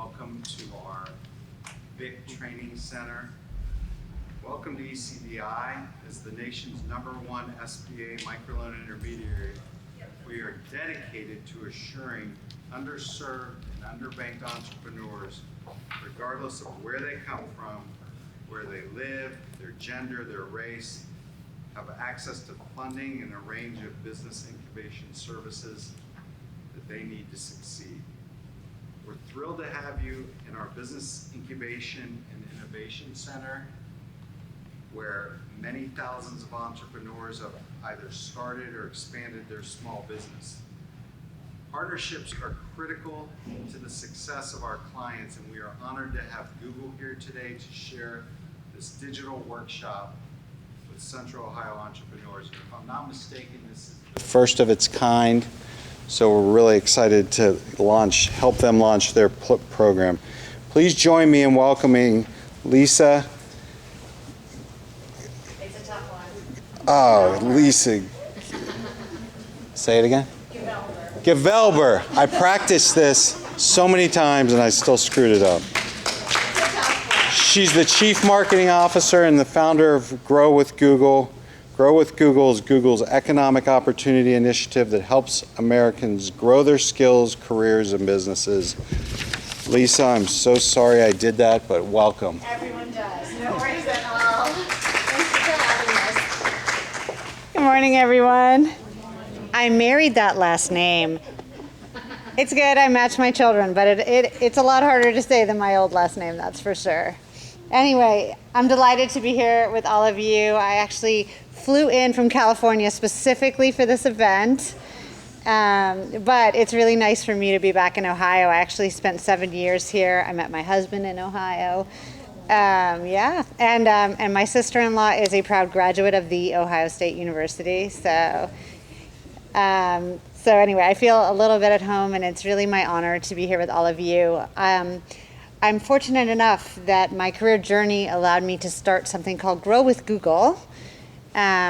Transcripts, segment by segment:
welcome to our VIC Training Center. Welcome to ECDI. As the nation's #1 SBA microloan intermediary, we are dedicated to assuring underserved and underbanked entrepreneurs, regardless of where they come from, where they live, their gender, their race, have access to funding and a range of business incubation services that they need to succeed. We're thrilled to have you in our Business Incubation and Innovation Center, where many thousands of entrepreneurs have either started or expanded their small business. Partnerships are critical to the success of our clients, and we are honored to have Google here today to share this digital workshop with Central Ohio entrepreneurs. If I'm not mistaken, this is the first of its kind, so we're really excited to help them launch their program. Please join me in welcoming Lisa. It's a tough one. Oh, Lisa. Say it again. Gevelber. I practiced this so many times and I still screwed it up. She's the Chief Marketing Officer and the founder of Grow with Google. Grow with Google is Google's economic opportunity initiative that helps Americans grow their skills, careers, and businesses. Lisa, I'm so sorry I did that, but welcome. Everyone does. No worries at all. Thanks for having us. Good morning, everyone. I married that last name. It's good, I match my children, but it's a lot harder to say than my old last name, that's for sure. Anyway, I'm delighted to be here with all of you. I actually flew in from California specifically for this event, but it's really nice for me to be back in Ohio. I actually spent 7 years here. I met my husband in Ohio. And my sister-in-law is a proud graduate of the Ohio State University. So anyway, I feel a little bit at home, and it's really my honor to be here with all of you. I'm fortunate enough that my career journey allowed me to start something called Grow with Google,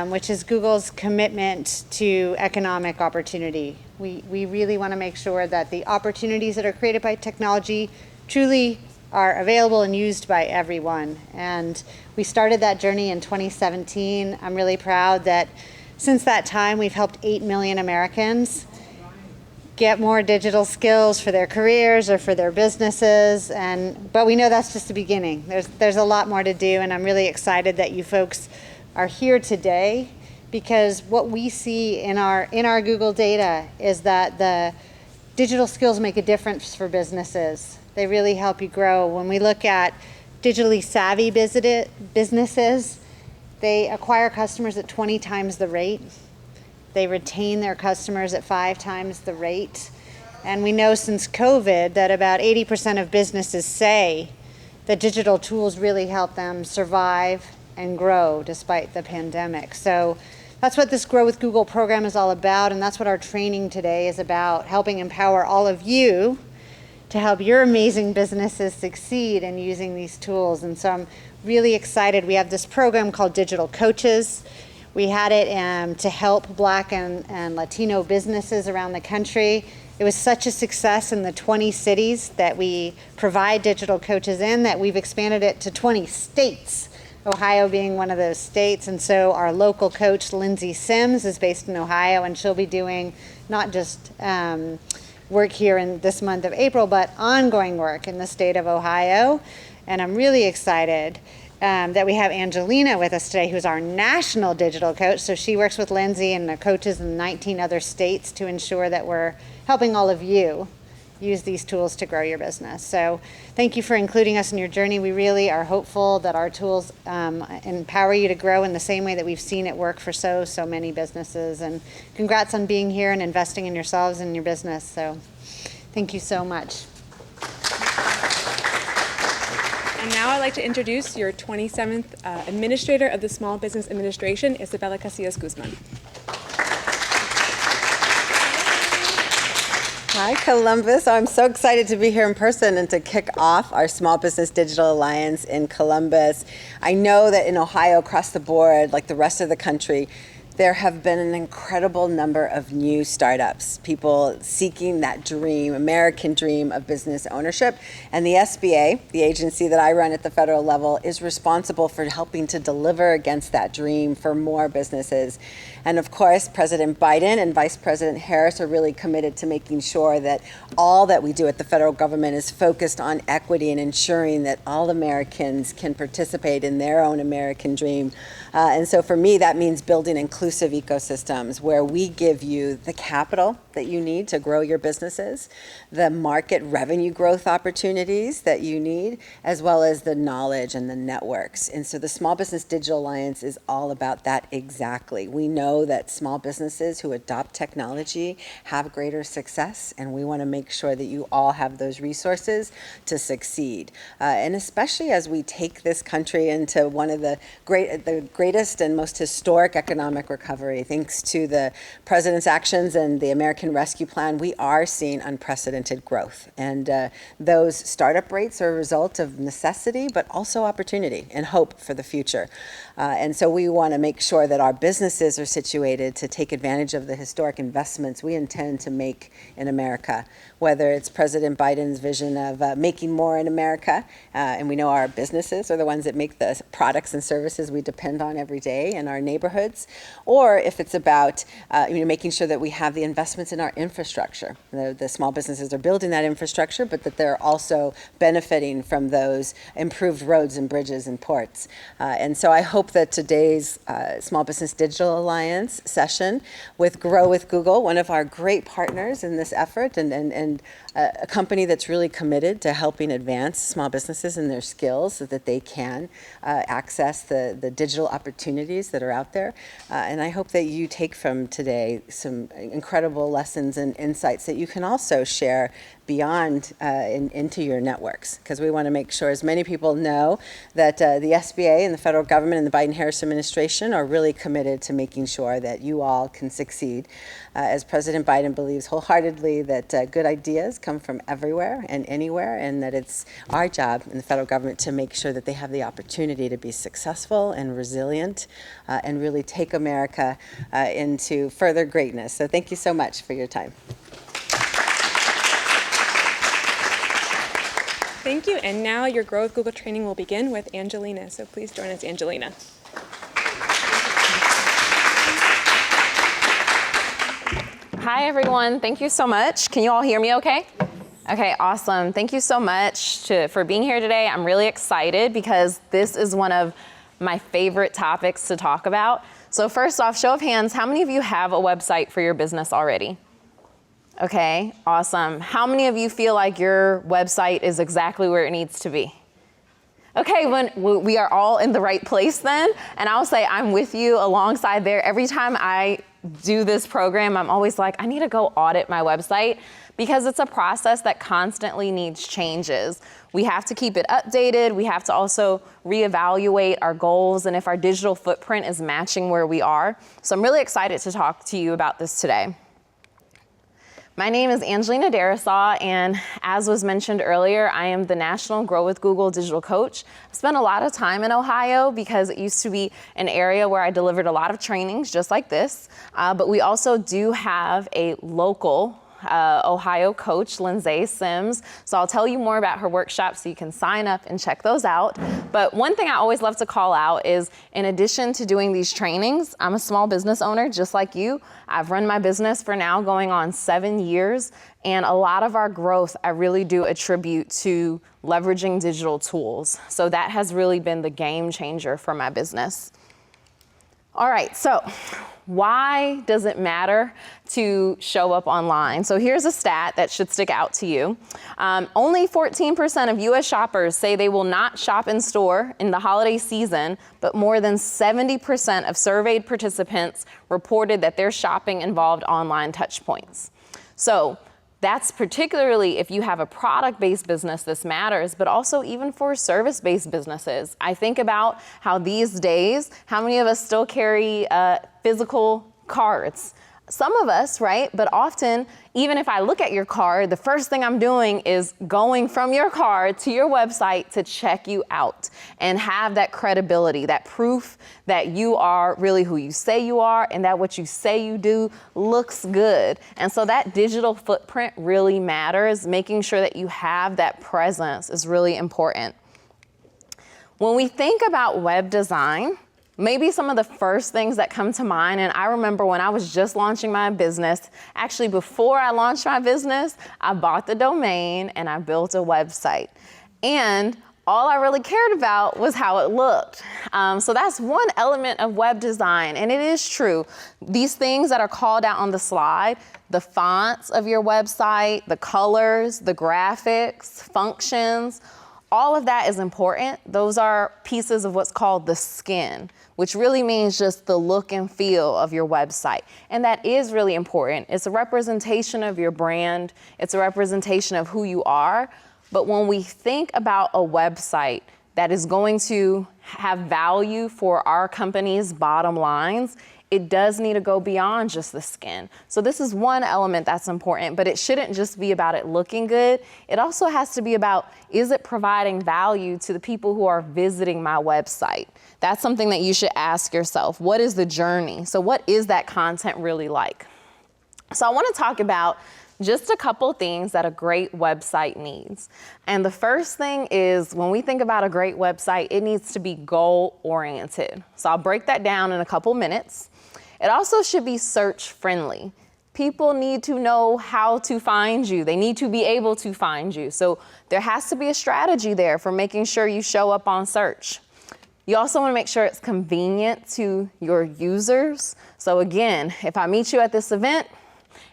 which is Google's commitment to economic opportunity. We really want to make sure that the opportunities that are created by technology truly are available and used by everyone. And we started that journey in 2017. I'm really proud that since that time, we've helped 8 million Americans get more digital skills for their careers or for their businesses. But we know that's just the beginning. There's a lot more to do, and I'm really excited that you folks are here today, because what we see in our Google data is that the digital skills make a difference for businesses. They really help you grow. When we look at digitally savvy businesses, they acquire customers at 20 times the rate. They retain their customers at 5 times the rate. And we know since COVID that about 80% of businesses say that digital tools really help them survive and grow despite the pandemic. So that's what this Grow with Google program is all about, and that's what our training today is about, helping empower all of you to help your amazing businesses succeed in using these tools. And so I'm really excited. We have this program called Digital Coaches. We had it to help Black and Latino businesses around the country. It was such a success in the 20 cities that we provide digital coaches in that we've expanded it to 20 states, Ohio being one of those states. And so our local coach, Lindsay Sims, is based in Ohio, and she'll be doing not just work here in this month of April, but ongoing work in the state of Ohio. And I'm really excited that we have Angelina with us today, who's our national digital coach. So she works with Lindsay and the coaches in 19 other states to ensure that we're helping all of you use these tools to grow your business. So thank you for including us in your journey. We really are hopeful that our tools empower you to grow in the same way that we've seen it work for so many businesses. And congrats on being here and investing in yourselves and your business. So thank you so much. And now I'd like to introduce your 27th Administrator of the Small Business Administration, Isabella Casillas Guzman. Hi, Columbus. I'm so excited to be here in person and to kick off our Small Business Digital Alliance in Columbus. I know that in Ohio, across the board, like the rest of the country, there have been an incredible number of new startups, people seeking that dream, American dream of business ownership. And the SBA, the agency that I run at the federal level, is responsible for helping to deliver against that dream for more businesses. And of course, President Biden and Vice President Harris are really committed to making sure that all that we do at the federal government is focused on equity and ensuring that all Americans can participate in their own American dream. And so for me, that means building inclusive ecosystems where we give you the capital that you need to grow your businesses, the market revenue growth opportunities that you need, as well as the knowledge and the networks. And so the Small Business Digital Alliance is all about that exactly. We know that small businesses who adopt technology have greater success, and we want to make sure that you all have those resources to succeed. And especially as we take this country into one of the greatest and most historic economic recovery, thanks to the President's actions and the American Rescue Plan, we are seeing unprecedented growth. And those startup rates are a result of necessity, but also opportunity and hope for the future. And so we want to make sure that our businesses are situated to take advantage of the historic investments we intend to make in America, whether it's President Biden's vision of making more in America, and we know our businesses are the ones that make the products and services we depend on every day in our neighborhoods, or if it's about making sure that we have the investments in our infrastructure. The small businesses are building that infrastructure, but that they're also benefiting from those improved roads and bridges and ports. And so I hope that today's Small Business Digital Alliance session with Grow with Google, one of our great partners in this effort, and a company that's really committed to helping advance small businesses and their skills so that they can access the digital opportunities that are out there. And I hope that you take from today some incredible lessons and insights that you can also share beyond into your networks, because we want to make sure as many people know that the SBA and the federal government and the Biden-Harris administration are really committed to making sure that you all can succeed. As President Biden believes wholeheartedly that good ideas come from everywhere and anywhere, and that it's our job in the federal government to make sure that they have the opportunity to be successful and resilient and really take America into further greatness. So thank you so much for your time. Thank you. And now your Grow with Google training will begin with Angelina. So please join us, Angelina. Hi, everyone. Thank you so much. Can you all hear me okay? Okay, awesome. Thank you so much for being here today. I'm really excited because this is one of my favorite topics to talk about. So first off, show of hands, how many of you have a website for your business already? Okay, awesome. How many of you feel like your website is exactly where it needs to be? Okay, we are all in the right place then, and I'll say I'm with you alongside there. Every time I do this program, I'm always like, I need to go audit my website because it's a process that constantly needs changes. We have to keep it updated. We have to also reevaluate our goals and if our digital footprint is matching where we are. So I'm really excited to talk to you about this today. My name is Angelina Darasaw, and as was mentioned earlier, I am the National Grow with Google Digital Coach. I spent a lot of time in Ohio because it used to be an area where I delivered a lot of trainings just like this, but we also do have a local Ohio coach, Lindsay Sims. So I'll tell you more about her workshops so you can sign up and check those out. But one thing I always love to call out is, in addition to doing these trainings, I'm a small business owner just like you. I've run my business for now going on 7 years, and a lot of our growth I really do attribute to leveraging digital tools. So that has really been the game changer for my business. All right, so why does it matter to show up online? So here's a stat that should stick out to you. Only 14% of US shoppers say they will not shop in store in the holiday season, but more than 70% of surveyed participants reported that their shopping involved online touch points. So that's particularly if you have a product-based business, this matters, but also even for service-based businesses. I think about how these days, how many of us still carry physical cards? some of us, right? But often, even if I look at your card, the first thing I'm doing is going from your card to your website to check you out and have that credibility, that proof that you are really who you say you are and that what you say you do looks good. And so that digital footprint really matters. Making sure that you have that presence is really important. When we think about web design, maybe some of the first things that come to mind, and I remember when I was just launching my business, actually before I launched my business, I bought the domain and I built a website. And all I really cared about was how it looked. So that's one element of web design, and it is true. These things that are called out on the slide, the fonts of your website, the colors, the graphics, functions, all of that is important. Those are pieces of what's called the skin, which really means just the look and feel of your website. And that is really important. It's a representation of your brand. It's a representation of who you are. But when we think about a website that is going to have value for our company's bottom lines, it does need to go beyond just the skin. So this is one element that's important, but it shouldn't just be about it looking good. It also has to be about, is it providing value to the people who are visiting my website? That's something that you should ask yourself. What is the journey? So what is that content really like? So I want to talk about just a couple things that a great website needs. And the first thing is, when we think about a great website, it needs to be goal-oriented. So I'll break that down in a couple minutes. It also should be search-friendly. People need to know how to find you. They need to be able to find you. So there has to be a strategy there for making sure you show up on search. You also want to make sure it's convenient to your users. So again, if I meet you at this event,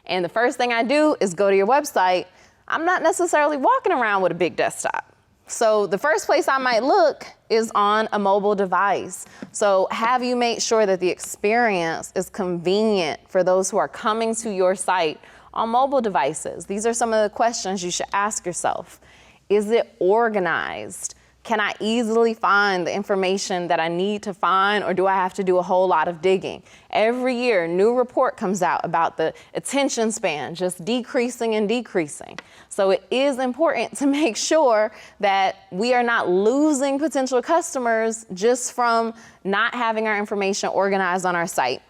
and the first thing I do is go to your website, I'm not necessarily walking around with a big desktop. So the first place I might look is on a mobile device. So have you made sure that the experience is convenient for those who are coming to your site on mobile devices? These are some of the questions you should ask yourself. Is it organized? Can I easily find the information that I need to find, or do I have to do a whole lot of digging? Every year, a new report comes out about the attention span just decreasing and decreasing. So it is important to make sure that we are not losing potential customers just from not having our information organized on our site.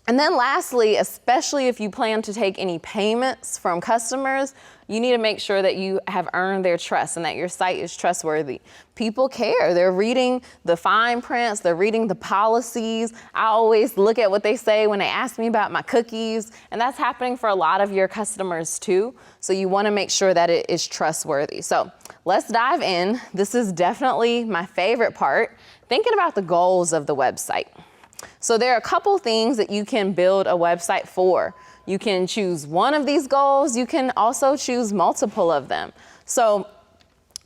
And then lastly, especially if you plan to take any payments from customers, you need to make sure that you have earned their trust and that your site is trustworthy. People care. They're reading the fine prints. They're reading the policies. I always look at what they say when they ask me about my cookies, and that's happening for a lot of your customers too. So you want to make sure that it is trustworthy. So let's dive in. This is definitely my favorite part, thinking about the goals of the website. So there are a couple things that you can build a website for. You can choose one of these goals. You can also choose multiple of them. So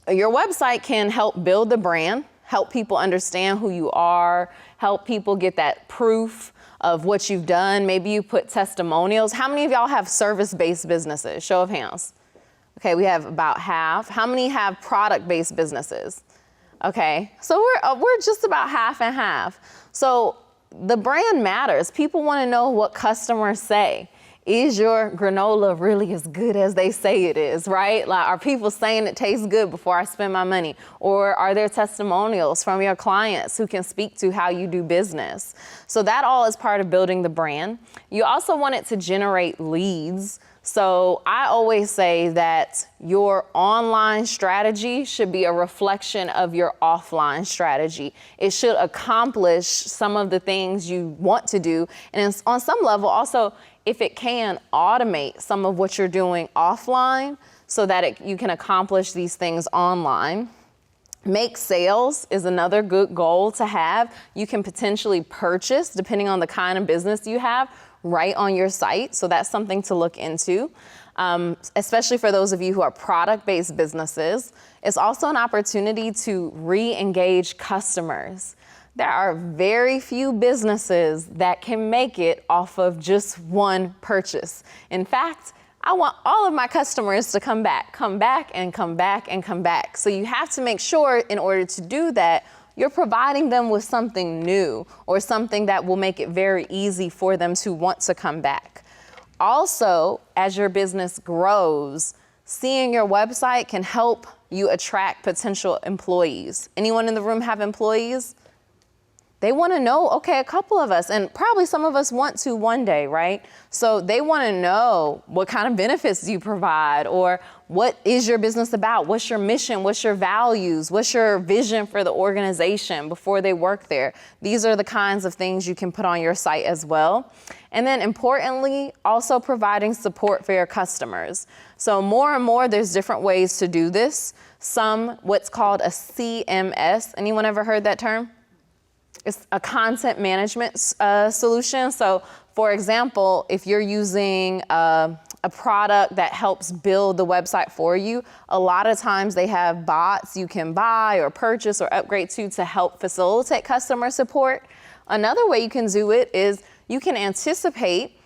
your website can help build the brand, help people understand who you are, help people get that proof of what you've done. Maybe you put testimonials. How many of y'all have service-based businesses? Show of hands. Okay, we have about half. How many have product-based businesses? Okay, so we're just about half and half. So the brand matters. People want to know what customers say. Is your granola really as good as they say it is, right? Like, are people saying it tastes good before I spend my money? Or are there testimonials from your clients who can speak to how you do business? So that all is part of building the brand. You also want it to generate leads. So I always say that your online strategy should be a reflection of your offline strategy. It should accomplish some of the things you want to do. And on some level, also, if it can, automate some of what you're doing offline so that you can accomplish these things online. Make sales is another good goal to have. You can potentially purchase, depending on the kind of business you have, right on your site. So that's something to look into, especially for those of you who are product-based businesses. It's also an opportunity to re-engage customers. There are very few businesses that can make it off of just one purchase. In fact, I want all of my customers to come back and come back and come back. So you have to make sure, in order to do that, you're providing them with something new or something that will make it very easy for them to want to come back. Also, as your business grows, seeing your website can help you attract potential employees. Anyone in the room have employees? They want to know, okay, a couple of us, and probably some of us want to one day, right? So they want to know what kind of benefits do you provide, or what is your business about? What's your mission? What's your values? What's your vision for the organization before they work there? These are the kinds of things you can put on your site as well. And then importantly, also providing support for your customers. So more and more, there's different ways to do this. Some, what's called a CMS. Anyone ever heard that term? It's a content management solution. So for example, if you're using a product that helps build the website for you, a lot of times they have bots you can buy or purchase or upgrade to help facilitate customer support. Another way you can do it is you can anticipate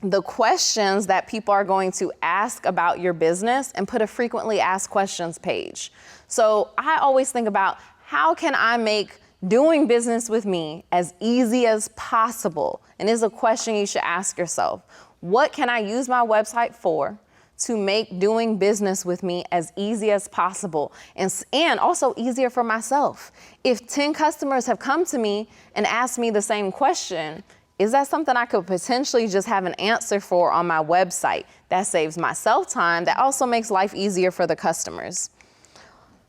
the questions that people are going to ask about your business and put a frequently asked questions page. So I always think about, how can I make doing business with me as easy as possible? And this is a question you should ask yourself. What can I use my website for to make doing business with me as easy as possible, and also easier for myself? If 10 customers have come to me and asked me the same question, is that something I could potentially just have an answer for on my website? That saves myself time. That also makes life easier for the customers.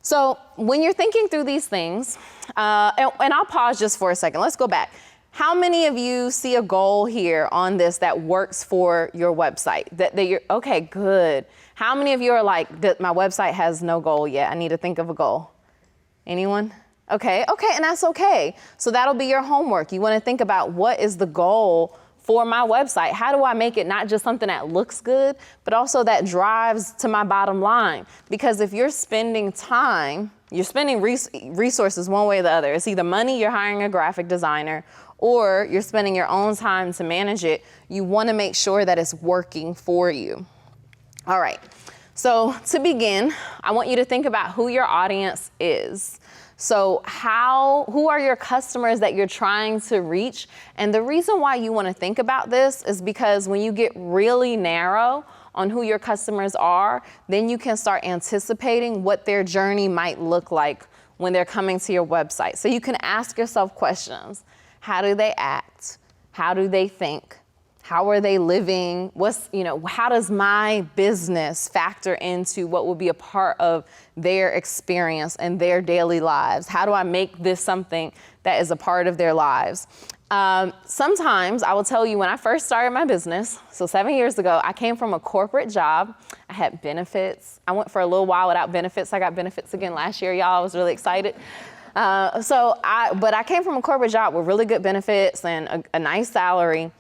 So when you're thinking through these things, and I'll pause just for a second. Let's go back. How many of you see a goal here on this that works for your website? That you're, okay, good. How many of you are like, that my website has no goal yet? I need to think of a goal. Anyone? Okay, and that's okay. So that'll be your homework. You want to think about, what is the goal for my website? How do I make it not just something that looks good, but also that drives to my bottom line? Because if you're spending time, you're spending resources one way or the other. It's either money, you're hiring a graphic designer, or you're spending your own time to manage it. You want to make sure that it's working for you. All right, so to begin, I want you to think about who your audience is. So who are your customers that you're trying to reach? And the reason why you want to think about this is because when you get really narrow on who your customers are, then you can start anticipating what their journey might look like when they're coming to your website. So you can ask yourself questions. How do they act? How do they think? How are they living? How does my business factor into what will be a part of their experience and their daily lives? How do I make this something that is a part of their lives? Sometimes I will tell you, when I first started my business, so 7 years ago, I came from a corporate job. I had benefits. I went for a little while without benefits. I got benefits again last year, y'all. I was really excited. But I came from a corporate job with really good benefits and a nice salary.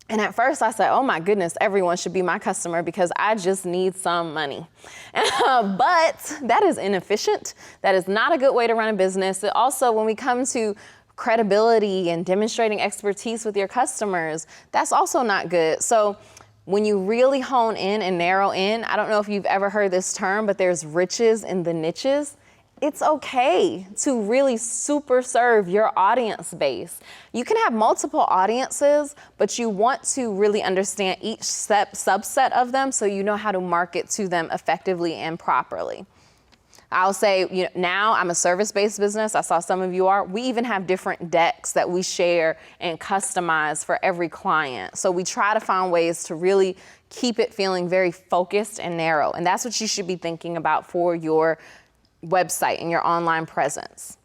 And at first I said, oh my goodness, everyone should be my customer because I just need some money. But that is inefficient. That is not a good way to run a business. It also, when we come to credibility and demonstrating expertise with your customers, that's also not good. So when you really hone in and narrow in, I don't know if you've ever heard this term, but there's riches in the niches. It's okay to really super serve your audience base. You can have multiple audiences, but you want to really understand each subset of them so you know how to market to them effectively and properly. I'll say, now I'm a service-based business. I saw some of you are. We even have different decks that we share and customize for every client. So we try to find ways to really keep it feeling very focused and narrow. And that's what you should be thinking about for your website and your online presence.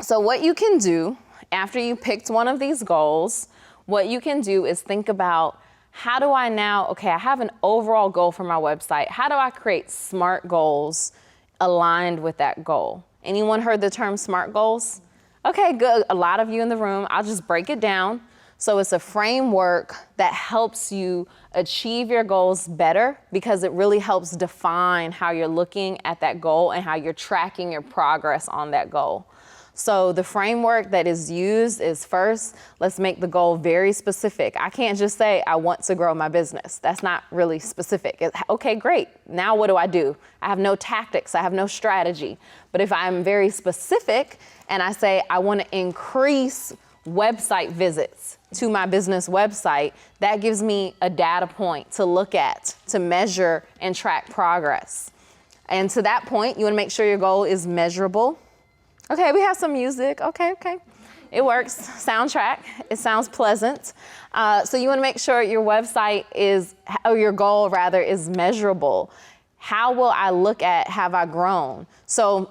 So what you can do after you picked one of these goals, what you can do is think about, how do I now, I have an overall goal for my website. How do I create SMART goals aligned with that goal? Anyone heard the term SMART goals? Okay, good. A lot of you in the room. I'll just break it down. So it's a framework that helps you achieve your goals better because it really helps define how you're looking at that goal and how you're tracking your progress on that goal. So the framework that is used is first, let's make the goal very specific. I can't just say, I want to grow my business. That's not really specific. Okay, great. Now what do? I have no tactics. I have no strategy. But if I'm very specific and I say, I want to increase website visits to my business website, that gives me a data point to look at, to measure and track progress. And to that point, you want to make sure your goal is measurable. Okay, we have some music. Okay. It works. Soundtrack. It sounds pleasant. So you want to make sure your website or your goal rather, is measurable. How will I look at, have I grown? So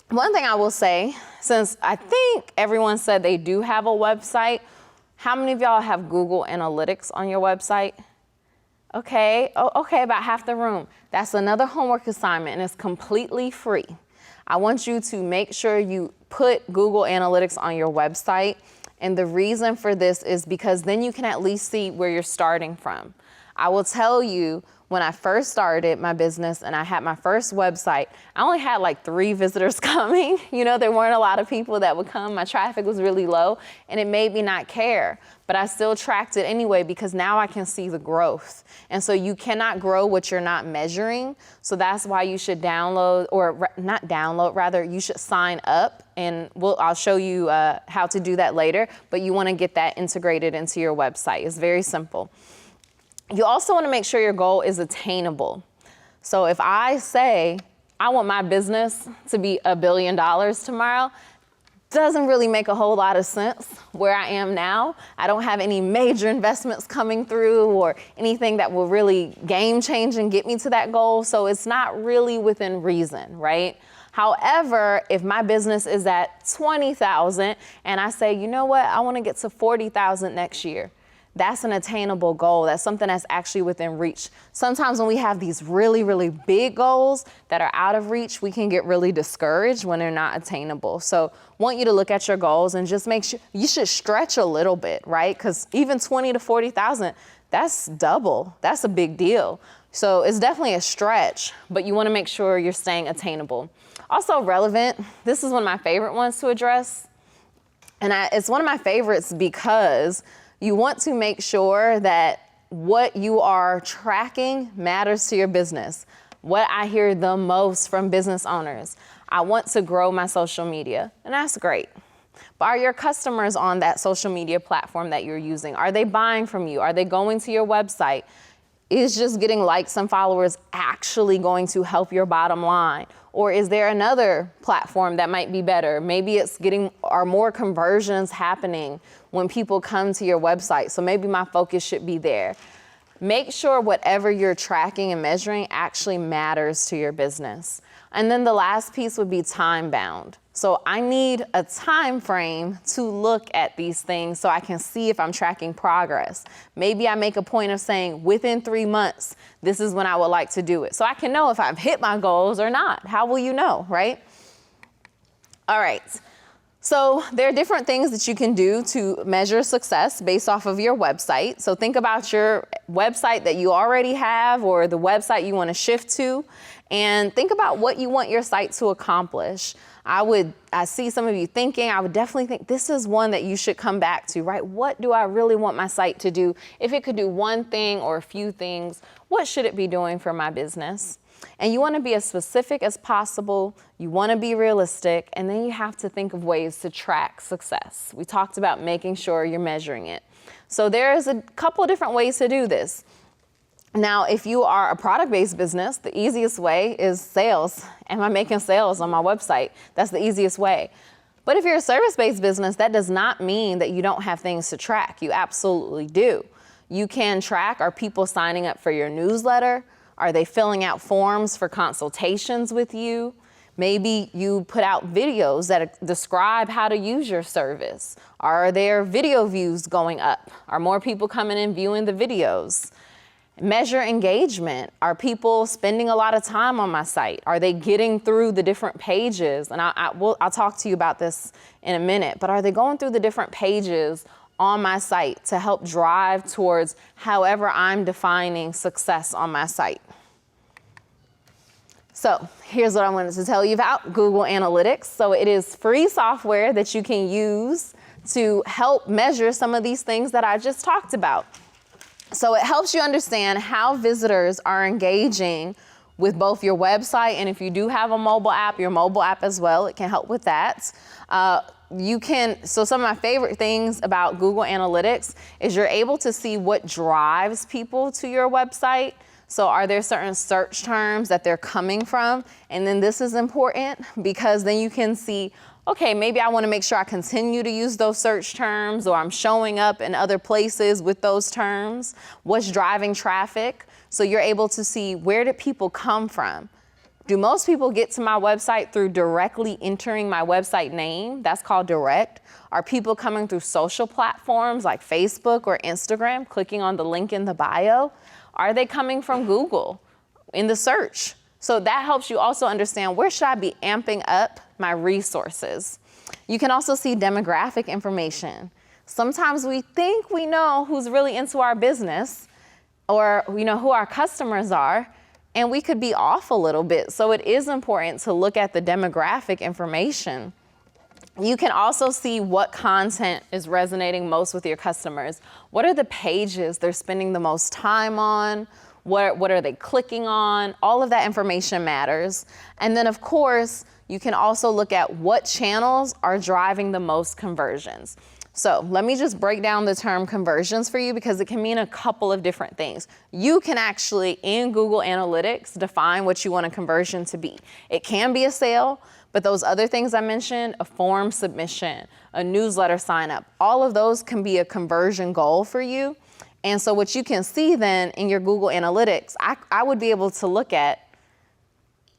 one thing I will say, since I think everyone said they do have a website, how many of y'all have Google Analytics on your website? Okay, about half the room. That's another homework assignment, and it's completely free. I want you to make sure you put Google Analytics on your website. And the reason for this is because then you can at least see where you're starting from. I will tell you, when I first started my business and I had my first website, I only had like 3 visitors coming. There weren't a lot of people that would come. My traffic was really low, and it made me not care. But I still tracked it anyway because now I can see the growth. And so you cannot grow what you're not measuring. So that's why you should you should sign up. And I'll show you how to do that later. But you want to get that integrated into your website. It's very simple. You also want to make sure your goal is attainable. So if I say, I want my business to be $1 billion tomorrow, doesn't really make a whole lot of sense where I am now. I don't have any major investments coming through or anything that will really game change and get me to that goal. So it's not really within reason, right? However, if my business is at 20,000 and I say, you know what, I want to get to 40,000 next year. That's an attainable goal. That's something that's actually within reach. Sometimes when we have these really, really big goals that are out of reach, we can get really discouraged when they're not attainable. So I want you to look at your goals and just make sure you should stretch a little bit, right? Because even 20 to 40,000, that's double. That's a big deal. So it's definitely a stretch, but you want to make sure you're staying attainable. Also relevant. This is one of my favorite ones to address. And it's one of my favorites because you want to make sure that what you are tracking matters to your business. What I hear the most from business owners, I want to grow my social media, and that's great. But are your customers on that social media platform that you're using? Are they buying from you? Are they going to your website? Is just getting likes and followers actually going to help your bottom line? Or is there another platform that might be better? Maybe it's are more conversions happening when people come to your website. So maybe my focus should be there. Make sure whatever you're tracking and measuring actually matters to your business. And then the last piece would be time bound. So I need a time frame to look at these things so I can see if I'm tracking progress. Maybe I make a point of saying within 3 months, this is when I would like to do it. So I can know if I've hit my goals or not. How will you know, right? All right. So there are different things that you can do to measure success based off of your website. So think about your website that you already have or the website you want to shift to, and think about what you want your site to accomplish. I see some of you thinking, I would definitely think this is one that you should come back to, right? What do I really want my site to do? If it could do one thing or a few things, what should it be doing for my business? And you want to be as specific as possible. You want to be realistic. And then you have to think of ways to track success. We talked about making sure you're measuring it. So there's a couple of different ways to do this. Now, if you are a product-based business, the easiest way is sales. Am I making sales on my website? That's the easiest way. But if you're a service-based business, that does not mean that you don't have things to track. You absolutely do. You can track, are people signing up for your newsletter? Are they filling out forms for consultations with you? Maybe you put out videos that describe how to use your service. Are there video views going up? Are more people coming in viewing the videos? Measure engagement. Are people spending a lot of time on my site? Are they getting through the different pages? And I'll talk to you about this in a minute, but are they going through the different pages on my site to help drive towards however I'm defining success on my site? So here's what I wanted to tell you about Google Analytics. So it is free software that you can use to help measure some of these things that I just talked about. So it helps you understand how visitors are engaging with both your website, and if you do have a mobile app, your mobile app as well, it can help with that. So some of my favorite things about Google Analytics is you're able to see what drives people to your website. So are there certain search terms that they're coming from? And then this is important because then you can see, okay, maybe I want to make sure I continue to use those search terms, or I'm showing up in other places with those terms. What's driving traffic? So you're able to see, where did people come from? Do most people get to my website through directly entering my website name? That's called direct. Are people coming through social platforms like Facebook or Instagram, clicking on the link in the bio? Are they coming from Google in the search? So that helps you also understand, where should I be amping up my resources? You can also see demographic information. Sometimes we think we know who's really into our business, or we know who our customers are, and we could be off a little bit. So it is important to look at the demographic information. You can also see what content is resonating most with your customers. What are the pages they're spending the most time on? What are they clicking on? All of that information matters. And then, of course, you can also look at what channels are driving the most conversions. So let me just break down the term conversions for you, because it can mean a couple of different things. You can actually, in Google Analytics, define what you want a conversion to be. It can be a sale, but those other things I mentioned, a form submission, a newsletter sign up, all of those can be a conversion goal for you. And so what you can see then in your Google Analytics, I would be able to look at,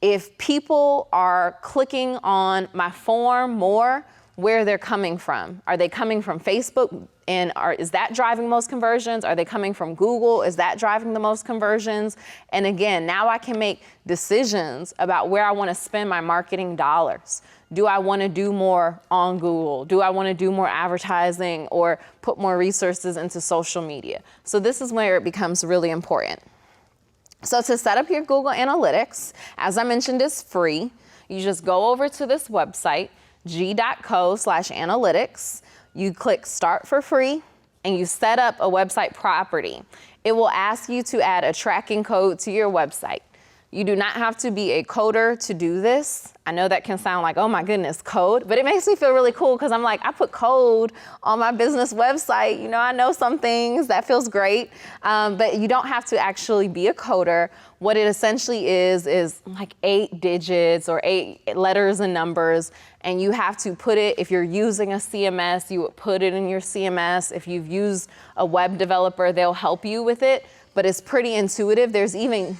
if people are clicking on my form more, where they're coming from. Are they coming from Facebook, and is that driving most conversions? Are they coming from Google? Is that driving the most conversions? And again, now I can make decisions about where I want to spend my marketing dollars. Do I want to do more on Google? Do I want to do more advertising or put more resources into social media? So this is where it becomes really important. So to set up your Google Analytics, as I mentioned, is free. You just go over to this website, g.co/analytics. You click Start for Free, and you set up a website property. It will ask you to add a tracking code to your website. You do not have to be a coder to do this. I know that can sound like, oh my goodness, code, but it makes me feel really cool, because I'm like, I put code on my business website. You know, I know some things, that feels great, but you don't have to actually be a coder. What it essentially is like 8 digits or 8 letters and numbers, and you have to put it, if you're using a CMS, you would put it in your CMS. If you've used a web developer, they'll help you with it, but it's pretty intuitive. There's even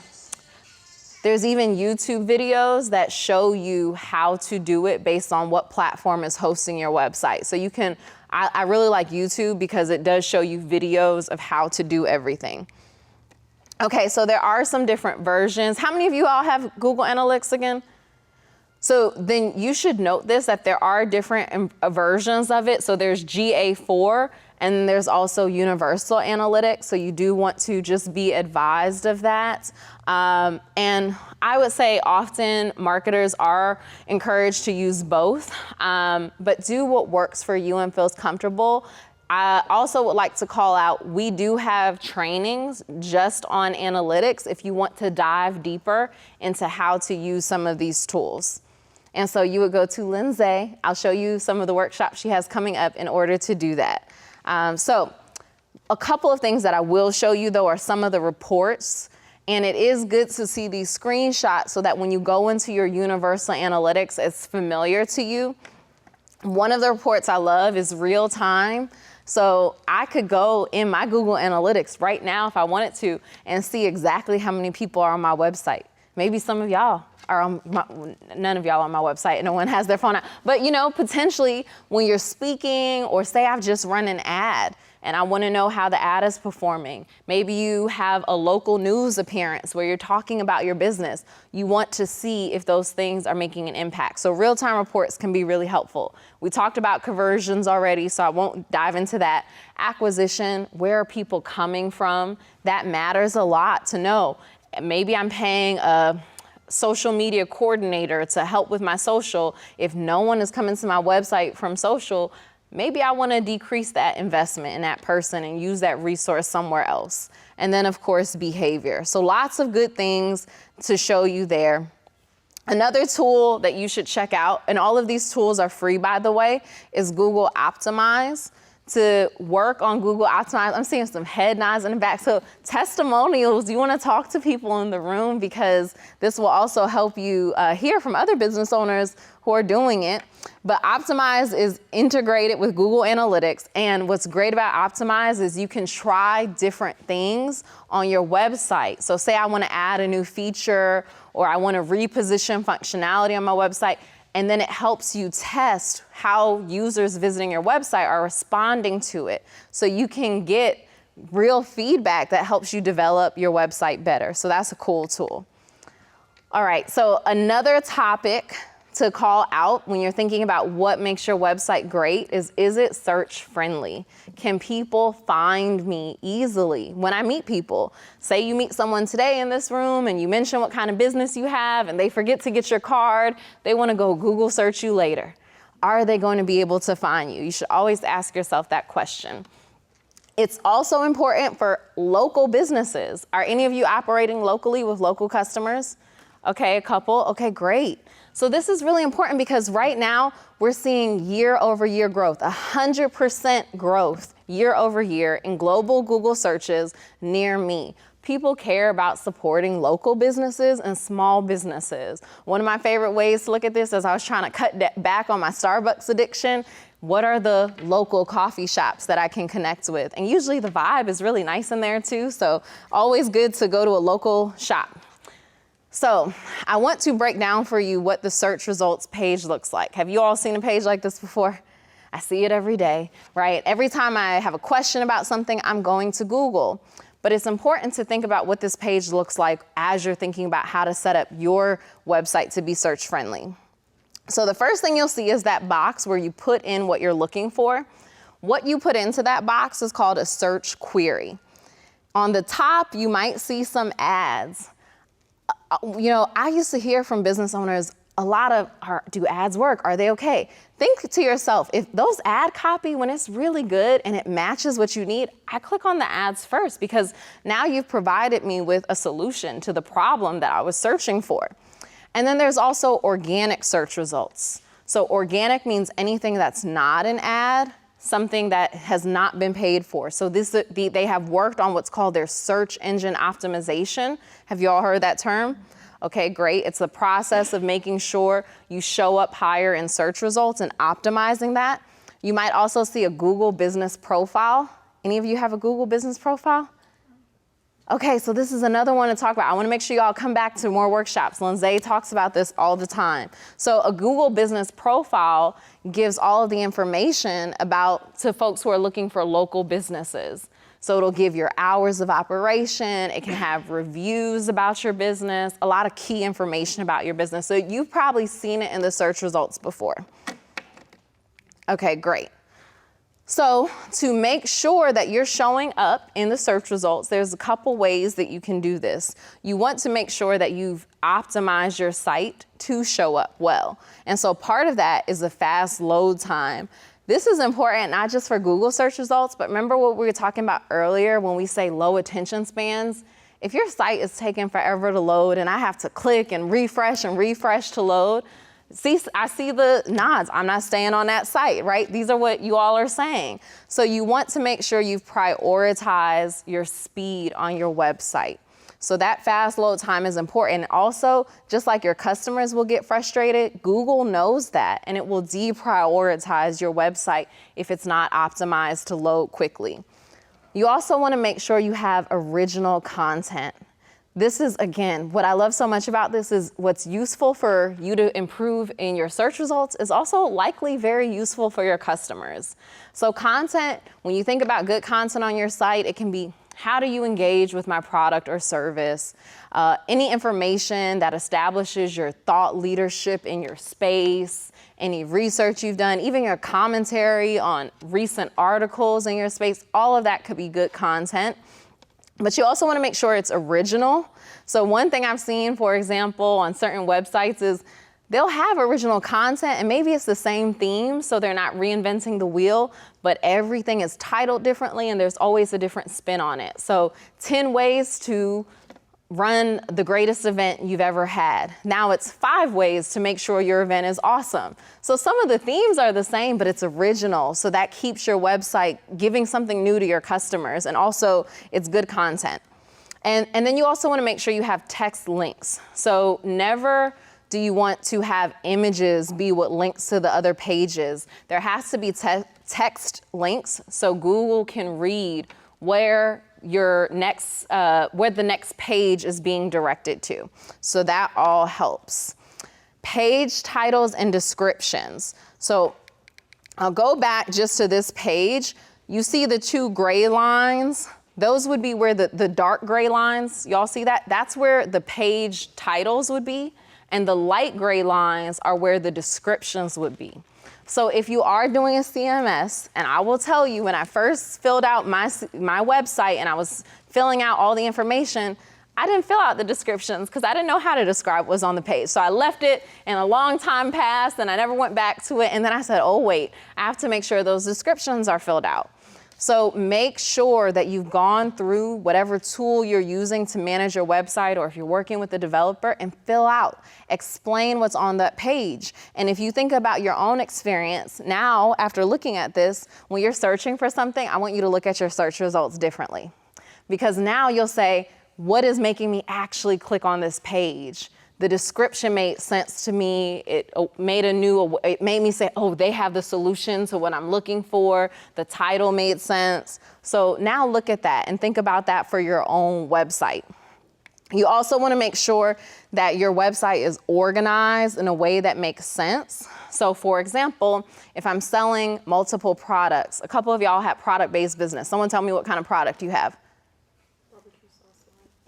YouTube videos that show you how to do it based on what platform is hosting your website. So you can, I really like YouTube because it does show you videos of how to do everything. Okay, so there are some different versions. How many of you all have Google Analytics again? So then you should note this, that there are different versions of it. So there's GA4, and there's also Universal Analytics. So you do want to just be advised of that. And I would say often marketers are encouraged to use both, but do what works for you and feels comfortable. I also would like to call out, we do have trainings just on analytics if you want to dive deeper into how to use some of these tools. And so you would go to Lindsay. I'll show you some of the workshops she has coming up in order to do that. So a couple of things that I will show you, though, are some of the reports. And it is good to see these screenshots so that when you go into your Universal Analytics, it's familiar to you. One of the reports I love is real time. So I could go in my Google Analytics right now if I wanted to and see exactly how many people are on my website. Maybe some of y'all are on none of y'all on my website, no one has their phone out. But you know, potentially when you're speaking, or say I've just run an ad and I want to know how the ad is performing. Maybe you have a local news appearance where you're talking about your business. You want to see if those things are making an impact. So real-time reports can be really helpful. We talked about conversions already, so I won't dive into that. Acquisition, where are people coming from? That matters a lot to know. Maybe I'm paying a social media coordinator to help with my social, if no one is coming to my website from social, maybe I want to decrease that investment in that person and use that resource somewhere else. And then, of course, behavior. So lots of good things to show you there. Another tool that you should check out, and all of these tools are free, by the way, is Google Optimize. To work on Google Optimize, I'm seeing some head nods in the back. So testimonials, you want to talk to people in the room because this will also help you hear from other business owners who are doing it. But Optimize is integrated with Google Analytics. And what's great about Optimize is you can try different things on your website. So say I want to add a new feature or I want to reposition functionality on my website. And then it helps you test how users visiting your website are responding to it. So you can get real feedback that helps you develop your website better. So that's a cool tool. All right, so another topic to call out when you're thinking about what makes your website great is it search friendly? Can people find me easily when I meet people? Say you meet someone today in this room and you mention what kind of business you have and they forget to get your card, they want to go Google search you later. Are they going to be able to find you? You should always ask yourself that question. It's also important for local businesses. Are any of you operating locally with local customers? Okay, a couple. Okay, great. So this is really important because right now we're seeing year over year growth, 100% growth year over year in global Google searches near me. People care about supporting local businesses and small businesses. One of my favorite ways to look at this is I was trying to cut back on my Starbucks addiction. What are the local coffee shops that I can connect with? And usually the vibe is really nice in there too. So always good to go to a local shop. So I want to break down for you what the search results page looks like. Have you all seen a page like this before? I see it every day, right? Every time I have a question about something, I'm going to Google. But it's important to think about what this page looks like as you're thinking about how to set up your website to be search friendly. So the first thing you'll see is that box where you put in what you're looking for. What you put into that box is called a search query. On the top, you might see some ads. You know, I used to hear from business owners a lot of, do ads work? Are they okay? Think to yourself, if those ad copy, when it's really good and it matches what you need, I click on the ads first because now you've provided me with a solution to the problem that I was searching for. And then there's also organic search results. So organic means anything that's not an ad, something that has not been paid for. So they have worked on what's called their search engine optimization. Have you all heard that term? Okay, great. It's the process of making sure you show up higher in search results and optimizing that. You might also see a Google business profile. Any of you have a Google business profile? Okay, so this is another one to talk about. I want to make sure y'all come back to more workshops. Lindsay talks about this all the time. So a Google business profile gives all of the information to folks who are looking for local businesses. So it'll give your hours of operation. It can have reviews about your business, a lot of key information about your business. So you've probably seen it in the search results before. Okay, great. So to make sure that you're showing up in the search results, there's a couple ways that you can do this. You want to make sure that you've optimized your site to show up well. And so part of that is a fast load time. This is important not just for Google search results, but remember what we were talking about earlier when we say low attention spans? If your site is taking forever to load and I have to click and refresh to load, I see the nods. I'm not staying on that site, right? These are what you all are saying. So you want to make sure you've prioritized your speed on your website. So that fast load time is important. And also, just like your customers will get frustrated, Google knows that, and it will deprioritize your website if it's not optimized to load quickly. You also want to make sure you have original content. This is, again, what I love so much about this is what's useful for you to improve in your search results is also likely very useful for your customers. So content, when you think about good content on your site, it can be, how do you engage with my product or service? Any information that establishes your thought leadership in your space, any research you've done, even your commentary on recent articles in your space, all of that could be good content. But you also want to make sure it's original. So one thing I've seen, for example, on certain websites is they'll have original content and maybe it's the same theme, so they're not reinventing the wheel, but everything is titled differently and there's always a different spin on it. So 10 ways to run the greatest event you've ever had. Now it's 5 ways to make sure your event is awesome. So some of the themes are the same, but it's original. So that keeps your website giving something new to your customers, and also it's good content. And then you also want to make sure you have text links. So never do you want to have images be what links to the other pages. There has to be text links so Google can read where the next page is being directed to. So that all helps. Page titles and descriptions. So I'll go back just to this page. You see the 2 gray lines? Those would be where the dark gray lines, y'all see that? That's where the page titles would be. And the light gray lines are where the descriptions would be. So if you are doing a CMS, and I will tell you, when I first filled out my website and I was filling out all the information, I didn't fill out the descriptions because I didn't know how to describe what was on the page. So I left it and a long time passed and I never went back to it. And then I said, oh wait, I have to make sure those descriptions are filled out. So make sure that you've gone through whatever tool you're using to manage your website, or if you're working with a developer, and fill out, explain what's on that page. And if you think about your own experience, now after looking at this, when you're searching for something, I want you to look at your search results differently. Because now you'll say, what is making me actually click on this page? The description made sense to me. It made me say, oh, they have the solution to what I'm looking for. The title made sense. So now look at that and think about that for your own website. You also want to make sure that your website is organized in a way that makes sense. So for example, if I'm selling multiple products, a couple of y'all have product-based business. Someone tell me what kind of product you have.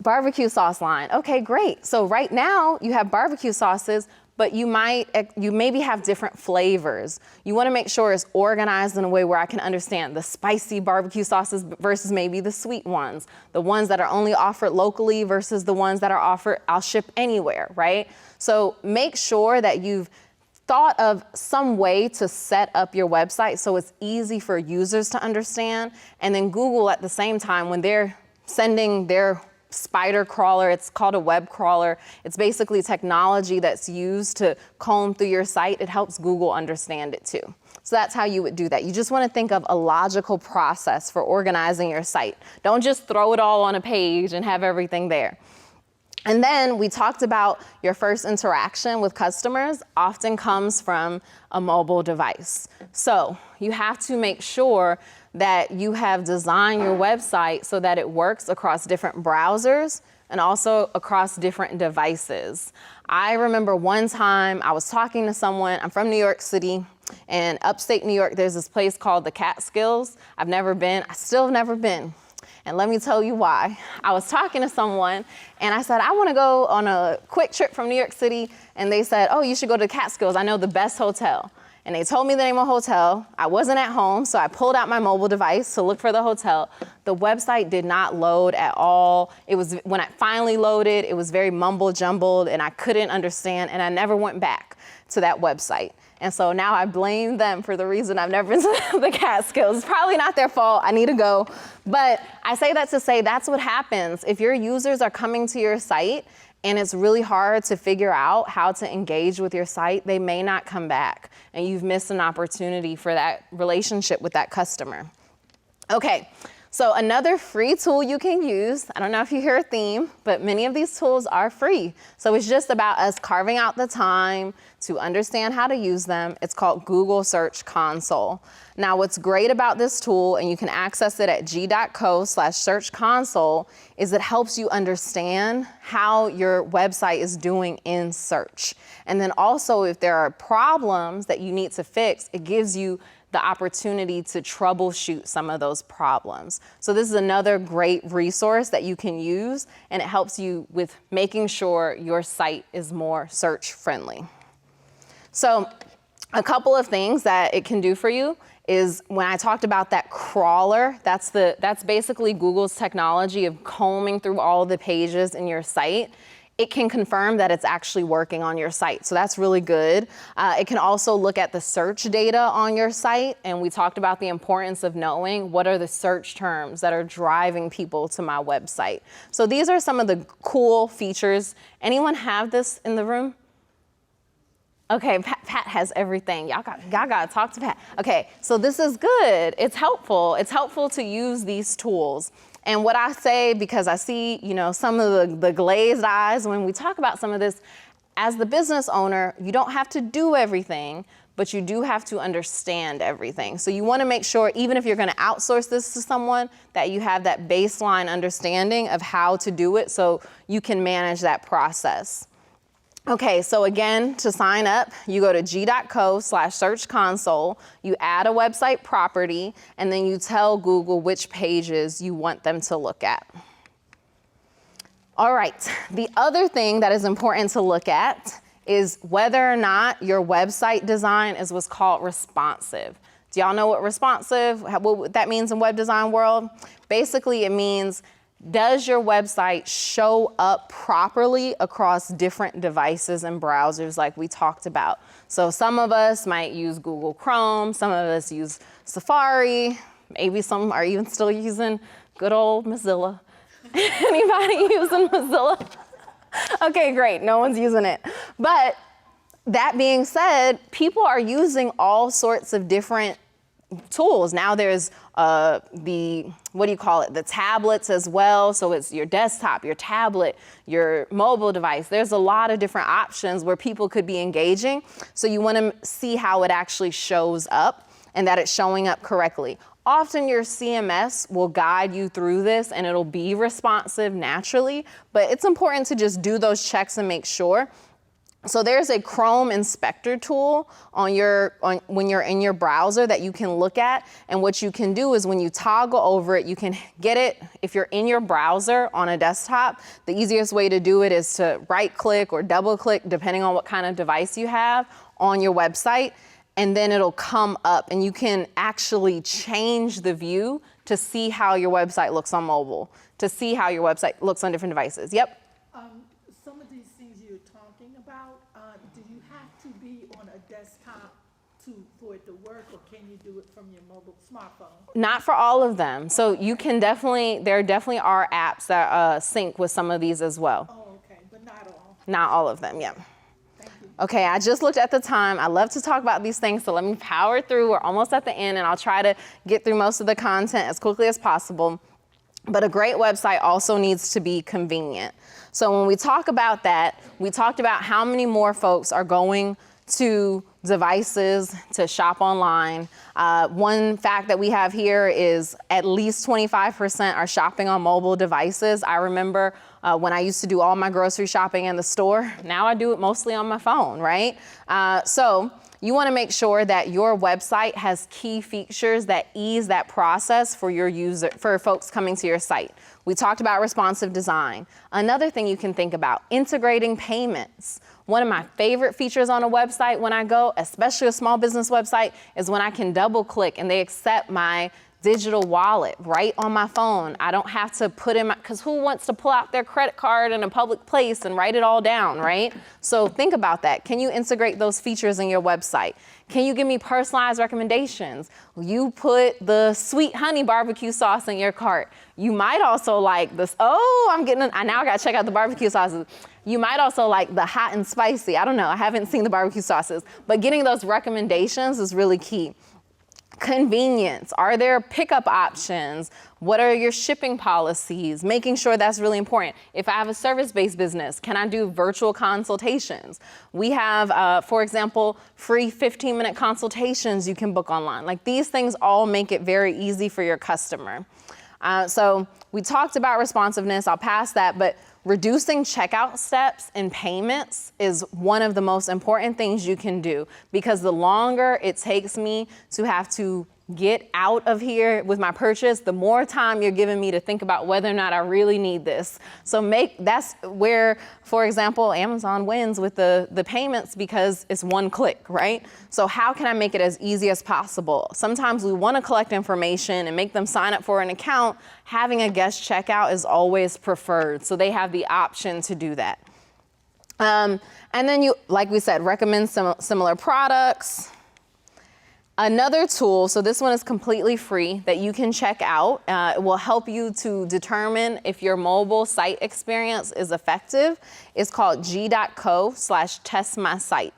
Barbecue sauce line. Okay, great. So right now you have barbecue sauces, but you maybe have different flavors. You want to make sure it's organized in a way where I can understand the spicy barbecue sauces versus maybe the sweet ones, the ones that are only offered locally versus the ones that are offered, I'll ship anywhere, right? So make sure that you've thought of some way to set up your website so it's easy for users to understand. And then Google at the same time, when they're sending their spider crawler, it's called a web crawler. It's basically technology that's used to comb through your site. It helps Google understand it too. So that's how you would do that. You just want to think of a logical process for organizing your site. Don't just throw it all on a page and have everything there. And then we talked about your first interaction with customers often comes from a mobile device. So you have to make sure that you have designed your website so that it works across different browsers and also across different devices. I remember one time I was talking to someone, I'm from New York City, and upstate New York, there's this place called the Catskills. I've never been, I still have never been. And let me tell you why. I was talking to someone and I said, I want to go on a quick trip from New York City. And they said, oh, you should go to the Catskills. I know the best hotel. And they told me the name of the hotel. I wasn't at home, so I pulled out my mobile device to look for the hotel. The website did not load at all. When I finally loaded, it was very mumble jumbled and I couldn't understand, and I never went back to that website. And so now I blame them for the reason I've never been to the Catskills. It's probably not their fault. I need to go. But I say that to say that's what happens. If your users are coming to your site and it's really hard to figure out how to engage with your site, they may not come back. And you've missed an opportunity for that relationship with that customer. Okay. So another free tool you can use, I don't know if you hear a theme, but many of these tools are free. So it's just about us carving out the time to understand how to use them. It's called Google Search Console. Now what's great about this tool, and you can access it at g.co/search console, is it helps you understand how your website is doing in search. And then also if there are problems that you need to fix, it gives you the opportunity to troubleshoot some of those problems. So this is another great resource that you can use, and it helps you with making sure your site is more search friendly. So a couple of things that it can do for you is when I talked about that crawler, that's basically Google's technology of combing through all of the pages in your site. It can confirm that it's actually working on your site. So that's really good. It can also look at the search data on your site. And we talked about the importance of knowing what are the search terms that are driving people to my website. So these are some of the cool features. Anyone have this in the room? Okay, Pat has everything. Y'all gotta talk to Pat. Okay, so this is good. It's helpful. It's helpful to use these tools. And what I say, because I see, some of the glazed eyes when we talk about some of this, as the business owner, you don't have to do everything, but you do have to understand everything. So you want to make sure, even if you're going to outsource this to someone, that you have that baseline understanding of how to do it so you can manage that process. Okay, so again, to sign up, you go to g.co/search console, you add a website property, and then you tell Google which pages you want them to look at. All right, the other thing that is important to look at is whether or not your website design is what's called responsive. Do y'all know what what that means in web design world? Basically, it means, does your website show up properly across different devices and browsers like we talked about? So some of us might use Google Chrome, some of us use Safari, maybe some are even still using good old Mozilla. Anybody using Mozilla? Okay, great, no one's using it. But that being said, people are using all sorts of different tools. Now there's the tablets as well. So it's your desktop, your tablet, your mobile device. There's a lot of different options where people could be engaging. So you want to see how it actually shows up and that it's showing up correctly. Often your CMS will guide you through this and it'll be responsive naturally, but it's important to just do those checks and make sure. So there's a Chrome inspector tool when you're in your browser that you can look at. And what you can do is when you toggle over it, you can get it, if you're in your browser on a desktop, the easiest way to do it is to right click or double click, depending on what kind of device you have, on your website. And then it'll come up and you can actually change the view to see how your website looks on mobile, to see how your website looks on different devices. Yep. Some of these things you're talking about, do you have to be on a desktop for it to work, or can you do it from your mobile smartphone? Not for all of them. So you can there definitely are apps that sync with some of these as well. Oh, okay, but not all. Not all of them, yeah. Thank you. Okay, I just looked at the time. I love to talk about these things, so let me power through. We're almost at the end, and I'll try to get through most of the content as quickly as possible. But a great website also needs to be convenient. So when we talk about that, we talked about how many more folks are going to devices to shop online. One fact that we have here is at least 25% are shopping on mobile devices. I remember when I used to do all my grocery shopping in the store. Now I do it mostly on my phone, right? So you want to make sure that your website has key features that ease that process for folks coming to your site. We talked about responsive design. Another thing you can think about, integrating payments. One of my favorite features on a website when I go, especially a small business website, is when I can double click and they accept my digital wallet right on my phone. I don't have to put in because who wants to pull out their credit card in a public place and write it all down, right? So think about that. Can you integrate those features in your website? Can you give me personalized recommendations? You put the sweet honey barbecue sauce in your cart. You might also like this, now I gotta check out the barbecue sauces. You might also like the hot and spicy. I don't know, I haven't seen the barbecue sauces, but getting those recommendations is really key. Convenience. Are there pickup options? What are your shipping policies? Making sure that's really important. If I have a service-based business, can I do virtual consultations? We have, for example, free 15-minute consultations you can book online. Like these things all make it very easy for your customer. So we talked about responsiveness. I'll pass that, but reducing checkout steps and payments is one of the most important things you can do, because the longer it takes me to have to get out of here with my purchase, the more time you're giving me to think about whether or not I really need this. So that's where, for example, Amazon wins with the payments because it's one click, right? So how can I make it as easy as possible? Sometimes we want to collect information and make them sign up for an account. Having a guest checkout is always preferred, so they have the option to do that. And then you, like we said, recommend similar products. Another tool, so this one is completely free, that you can check out. It will help you to determine if your mobile site experience is effective. It's called g.co/testmysite.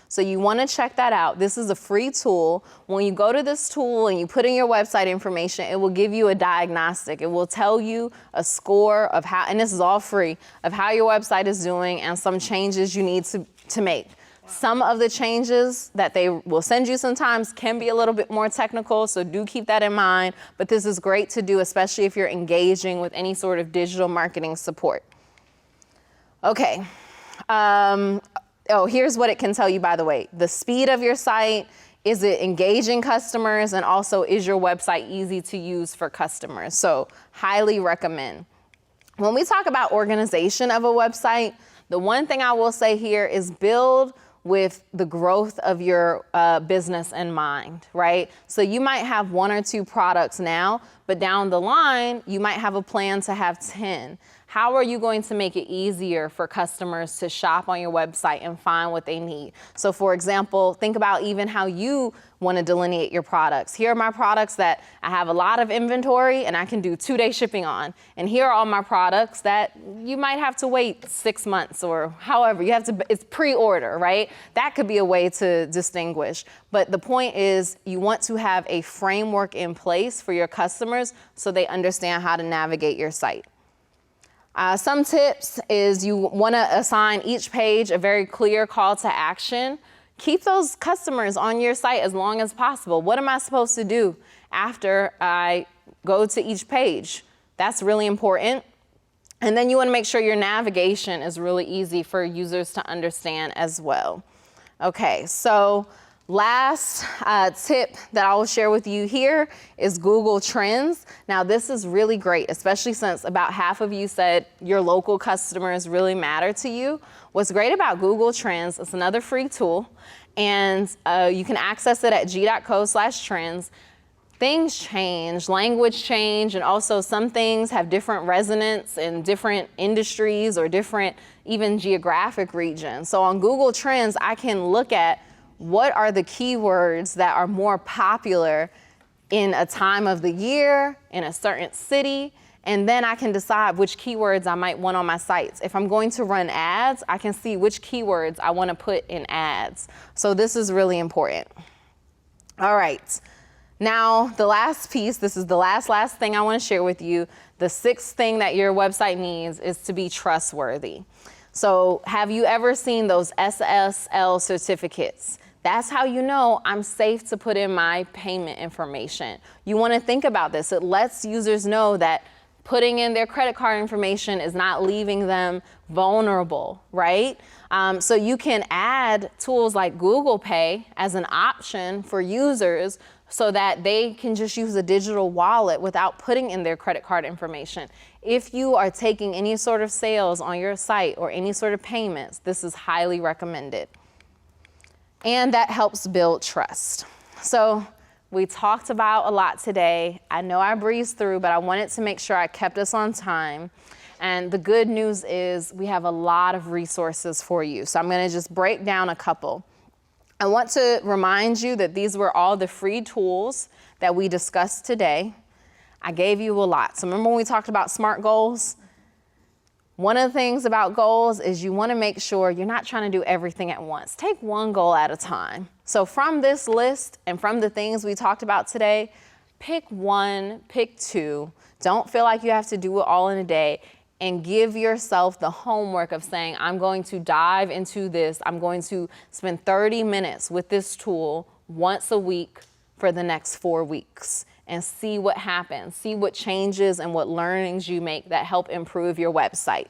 So you want to check that out. This is a free tool. When you go to this tool and you put in your website information, it will give you a diagnostic. It will tell you a score of how, and this is all free, of how your website is doing and some changes you need to make. Some of the changes that they will send you sometimes can be a little bit more technical, so do keep that in mind. But this is great to do, especially if you're engaging with any sort of digital marketing support. Okay. Here's what it can tell you, by the way. The speed of your site, is it engaging customers, and also is your website easy to use for customers? So highly recommend. When we talk about organization of a website, the one thing I will say here is build with the growth of your business in mind, right? So you might have 1 or 2 products now, but down the line, you might have a plan to have 10. How are you going to make it easier for customers to shop on your website and find what they need? So for example, think about even how you want to delineate your products. Here are my products that I have a lot of inventory and I can do 2-day shipping on. And here are all my products that you might have to wait 6 months or however, it's pre-order, right? That could be a way to distinguish. But the point is you want to have a framework in place for your customers so they understand how to navigate your site. Some tips is you want to assign each page a very clear call to action. Keep those customers on your site as long as possible. What am I supposed to do after I go to each page? That's really important. And then you want to make sure your navigation is really easy for users to understand as well. Okay, so last tip that I will share with you here is Google Trends. Now this is really great, especially since about half of you said your local customers really matter to you. What's great about Google Trends, it's another free tool, and you can access it at g.co/trends. Things change, language change, and also some things have different resonance in different industries or different even geographic regions. So on Google Trends, I can look at what are the keywords that are more popular in a time of the year, in a certain city, and then I can decide which keywords I might want on my sites. If I'm going to run ads, I can see which keywords I want to put in ads. So this is really important. All right. Now, the last piece, this is the last thing I want to share with you. The 6th thing that your website needs is to be trustworthy. So have you ever seen those SSL certificates? That's how you know I'm safe to put in my payment information. You want to think about this. It lets users know that putting in their credit card information is not leaving them vulnerable, right? So you can add tools like Google Pay as an option for users so that they can just use a digital wallet without putting in their credit card information. If you are taking any sort of sales on your site or any sort of payments, this is highly recommended. And that helps build trust. So we talked about a lot today. I know I breezed through, but I wanted to make sure I kept us on time. And the good news is we have a lot of resources for you. So I'm going to just break down a couple. I want to remind you that these were all the free tools that we discussed today. I gave you a lot. So remember when we talked about SMART goals? One of the things about goals is you want to make sure you're not trying to do everything at once. Take one goal at a time. So from this list and from the things we talked about today, pick 1, pick 2. Don't feel like you have to do it all in a day, and give yourself the homework of saying, I'm going to dive into this. I'm going to spend 30 minutes with this tool once a week for the next 4 weeks. And see what happens, see what changes and what learnings you make that help improve your website.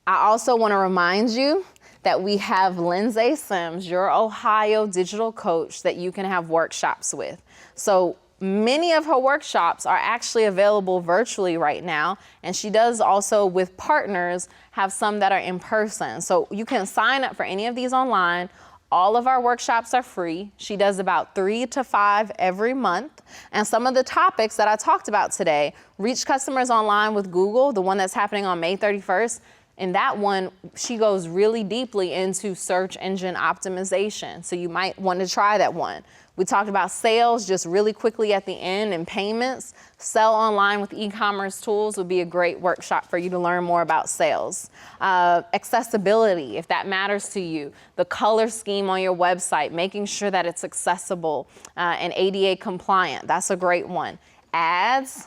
I also want to remind you that we have Lindsay Sims, your Ohio digital coach, that you can have workshops with. So many of her workshops are actually available virtually right now, and she does also, with partners, have some that are in person. So you can sign up for any of these online. All of our workshops are free. She does about 3 to 5 every month. And some of the topics that I talked about today, reach customers online with Google, the one that's happening on May 31st, in that one, she goes really deeply into search engine optimization. So you might want to try that one. We talked about sales just really quickly at the end, and payments. Sell online with e-commerce tools would be a great workshop for you to learn more about sales. Accessibility, if that matters to you. The color scheme on your website, making sure that it's accessible and ADA compliant. That's a great one. Ads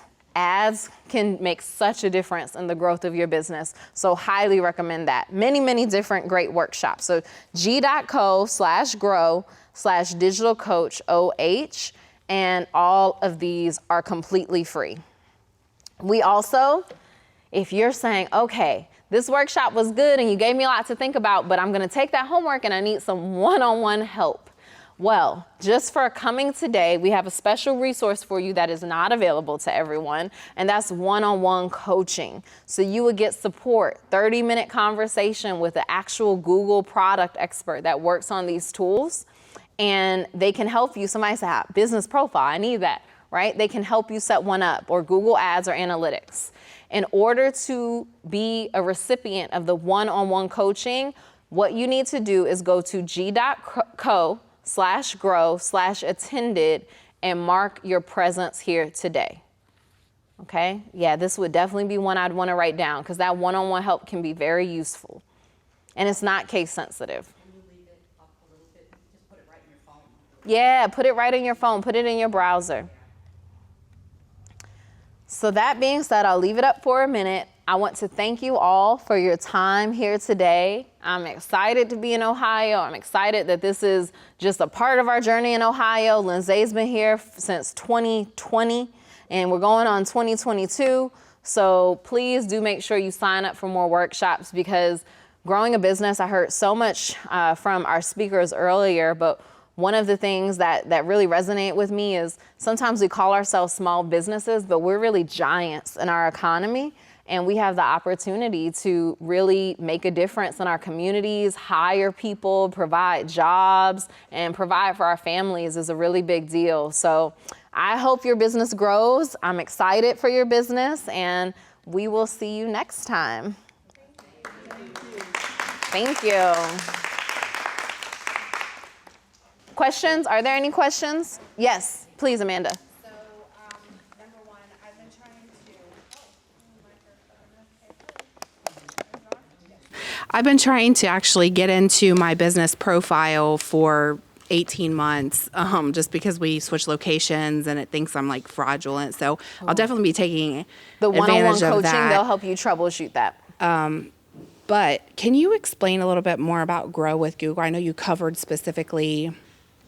can make such a difference in the growth of your business. So highly recommend that. Many, many different great workshops. So g.co/grow/digitalcoachOH, and all of these are completely free. We also, if you're saying, okay, this workshop was good and you gave me a lot to think about, but I'm gonna take that homework and I need some one-on-one help. Well, just for coming today, we have a special resource for you that is not available to everyone, and that's one-on-one coaching. So you would get support, 30-minute conversation with an actual Google product expert that works on these tools, and they can help you. Somebody said, business profile, I need that, right? They can help you set one up, or Google Ads or analytics. In order to be a recipient of the one-on-one coaching, what you need to do is go to g.co/grow/attended and mark your presence here today. Okay? Yeah, this would definitely be one I'd want to write down, because that one-on-one help can be very useful. And it's not case sensitive. Can you leave it up a little bit? Just put it right in your phone. Yeah, put it right in your phone. Put it in your browser. So that being said, I'll leave it up for a minute. I want to thank you all for your time here today. I'm excited to be in Ohio. I'm excited that this is just a part of our journey in Ohio. Lindsay's been here since 2020, and we're going on 2022. So please do make sure you sign up for more workshops, because growing a business, I heard so much from our speakers earlier, but one of the things that really resonate with me is sometimes we call ourselves small businesses, but we're really giants in our economy. And we have the opportunity to really make a difference in our communities, hire people, provide jobs, and provide for our families is a really big deal. So I hope your business grows. I'm excited for your business, and we will see you next time. Thank you. Questions? Are there any questions? Yes, please, Amanda. So, number one, I've been trying to actually get into my business profile for 18 months, just because we switched locations and it thinks I'm like fraudulent. So I'll definitely be taking The one-on-one advantage of coaching, that. they'll help you troubleshoot that. But can you explain a little bit more about Grow with Google? I know you covered specifically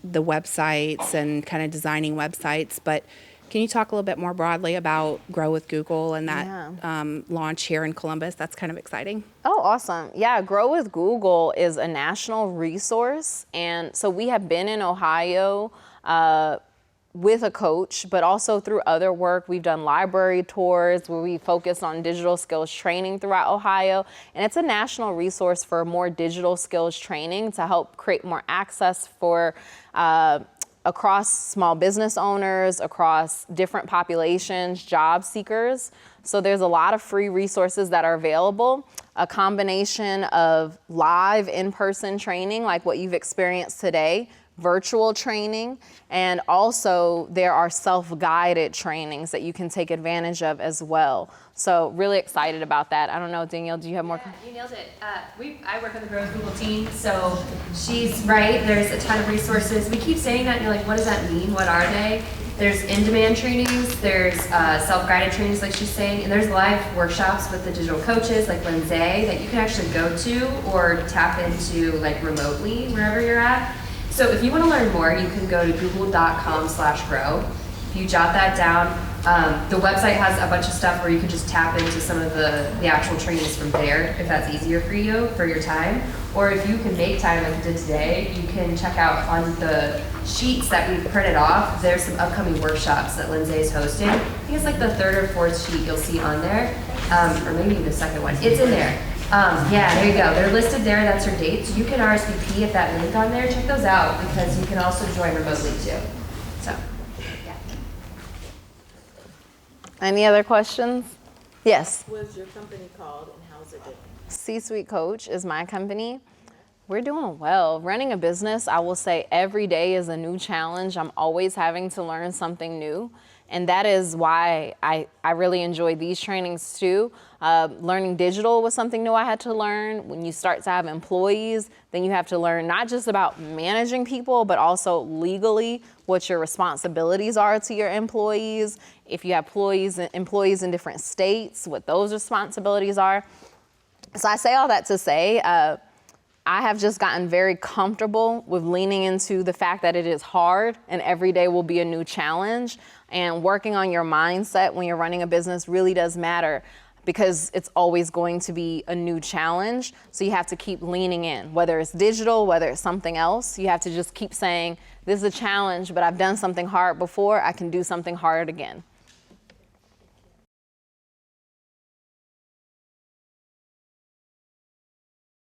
the websites and kind of designing websites, but can you talk a little bit more broadly about Grow with Google and that launch here in Columbus? That's kind of exciting. Oh, awesome. Yeah, Grow with Google is a national resource. And so we have been in Ohio with a coach, but also through other work. We've done library tours where we focus on digital skills training throughout Ohio. And it's a national resource for more digital skills training to help create more access for across small business owners, across different populations, job seekers. So there's a lot of free resources that are available, a combination of live in-person training like what you've experienced today, virtual training, and also there are self-guided trainings that you can take advantage of as well. So really excited about that. I don't know, Danielle, do you have more? You nailed it. I work on the Grow with Google team, so she's right. There's a ton of resources. We keep saying that, and you're like, what does that mean? What are they? There's in-demand trainings, there's self-guided trainings like she's saying, and there's live workshops with the digital coaches like Lindsay that you can actually go to or tap into like remotely wherever you're at. So if you want to learn more, you can go to google.com/grow. If you jot that down, the website has a bunch of stuff where you can just tap into some of the actual trainings from there, if that's easier for you, for your time. Or if you can make time like you did today, you can check out on the sheets that we've printed off. There's some upcoming workshops that Lindsay is hosting. I think it's like the third or fourth sheet you'll see on there, or maybe the second one. It's in there. Yeah, there you go. They're listed there. That's your dates. You can RSVP at that link on there. Check those out because you can also join remotely too. So, yeah. Any other questions? Yes. What's your company called and how's it doing? C-Suite Coach is my company. We're doing well. Running a business, I will say every day is a new challenge. I'm always having to learn something new. And that is why I really enjoy these trainings too. Learning digital was something new I had to learn. When you start to have employees, then you have to learn not just about managing people, but also legally what your responsibilities are to your employees. If you have employees in different states, what those responsibilities are. So I say all that to say, I have just gotten very comfortable with leaning into the fact that it is hard and every day will be a new challenge. And working on your mindset when you're running a business really does matter because it's always going to be a new challenge. So you have to keep leaning in, whether it's digital, whether it's something else. You have to just keep saying, this is a challenge, but I've done something hard before. I can do something hard again.